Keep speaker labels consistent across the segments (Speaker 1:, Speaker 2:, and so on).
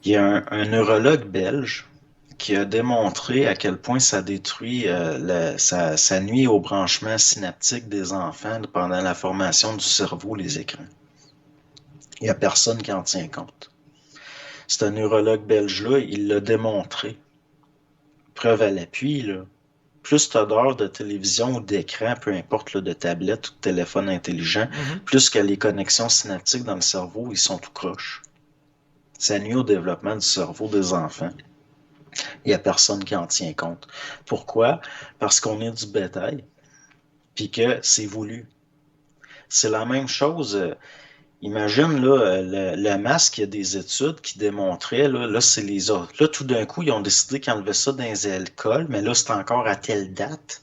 Speaker 1: Il y a un neurologue belge qui a démontré à quel point ça détruit, ça nuit au branchement synaptique des enfants pendant la formation du cerveau, les écrans. Il n'y a personne qui en tient compte. C'est un neurologue belge-là, il l'a démontré. Preuve à l'appui, là. Plus tu as d'heures de télévision ou d'écran, peu importe là, de tablette ou de téléphone intelligent,
Speaker 2: Mhm.
Speaker 1: plus que les connexions synaptiques dans le cerveau, ils sont tout croches. Ça nuit au développement du cerveau des enfants. Il n'y a personne qui en tient compte. Pourquoi? Parce qu'on est du bétail, puis que c'est voulu. C'est la même chose. Imagine là, le masque, il y a des études qui démontraient, là c'est les autres. Là, tout d'un coup, ils ont décidé qu'ils enlevaient ça dans les écoles, mais là, c'est encore à telle date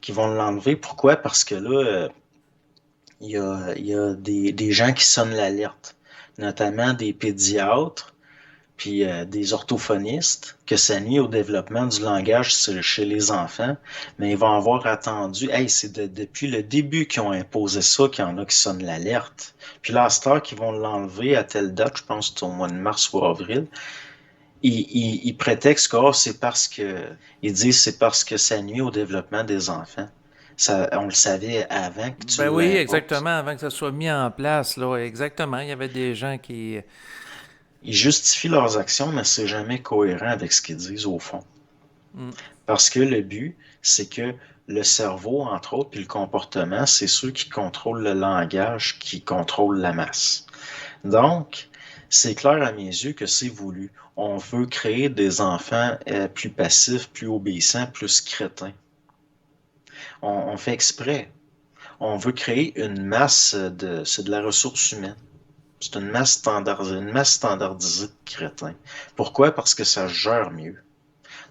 Speaker 1: qu'ils vont l'enlever. Pourquoi? Parce que là, il y a des gens qui sonnent l'alerte, notamment des pédiatres, puis des orthophonistes, que ça nuit au développement du langage chez les enfants, mais ils vont avoir attendu, hey, c'est depuis le début qu'ils ont imposé ça qu'il y en a qui sonnent l'alerte. Puis là, à cette heure qu'ils vont l'enlever à telle date, je pense que c'est au mois de mars ou avril, ils prétextent que oh, c'est parce que, ils disent c'est parce que ça nuit au développement des enfants. Ça, on le savait avant que tu
Speaker 2: Ben oui,
Speaker 1: l'imposes.
Speaker 2: exactement, avant que ça soit mis en place, là, exactement. Il y avait des gens qui...
Speaker 1: Ils justifient leurs actions, mais c'est jamais cohérent avec ce qu'ils disent au fond.
Speaker 2: Mm.
Speaker 1: Parce que le but, c'est que le cerveau, entre autres, puis le comportement, c'est ceux qui contrôlent le langage, qui contrôlent la masse. Donc, c'est clair à mes yeux que c'est voulu. On veut créer des enfants plus passifs, plus obéissants, plus crétins. On fait exprès. On veut créer une masse c'est de la ressource humaine. C'est une masse standardisée de crétins. Pourquoi? Parce que ça gère mieux.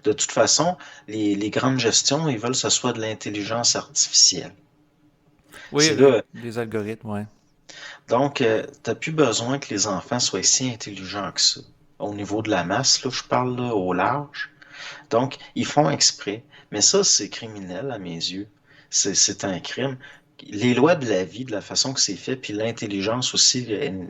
Speaker 1: De toute façon, les grandes gestions, ils veulent que ce soit de l'intelligence artificielle.
Speaker 2: Oui,
Speaker 1: C'est là,
Speaker 2: des algorithmes, ouais.
Speaker 1: donc, tu n'as plus besoin que les enfants soient si intelligents que ça. Au niveau de la masse, là, je parle là, au large. Donc, ils font exprès. Mais ça, c'est criminel à mes yeux. C'est un crime. Les lois de la vie, de la façon que c'est fait, puis l'intelligence aussi,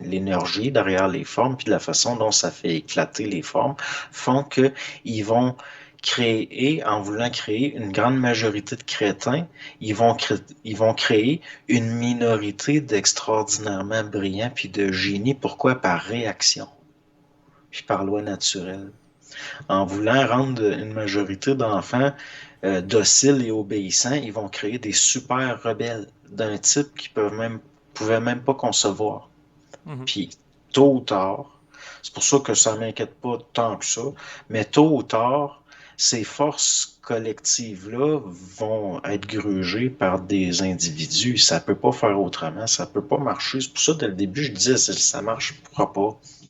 Speaker 1: l'énergie derrière les formes, puis de la façon dont ça fait éclater les formes, font que ils vont créer, en voulant créer une grande majorité de crétins, ils vont créer une minorité d'extraordinairement brillants puis de génies. Pourquoi? Par réaction, puis par loi naturelle. En voulant rendre une majorité d'enfants dociles et obéissants, ils vont créer des super rebelles d'un type qu'ils pouvaient même pas concevoir.
Speaker 2: Mhm.
Speaker 1: Puis, tôt ou tard, c'est pour ça que ça m'inquiète pas tant que ça, mais tôt ou tard, ces forces collectives-là vont être grugées par des individus. Ça peut pas faire autrement, ça peut pas marcher. C'est pour ça, dès le début, je disais, ça marche pas.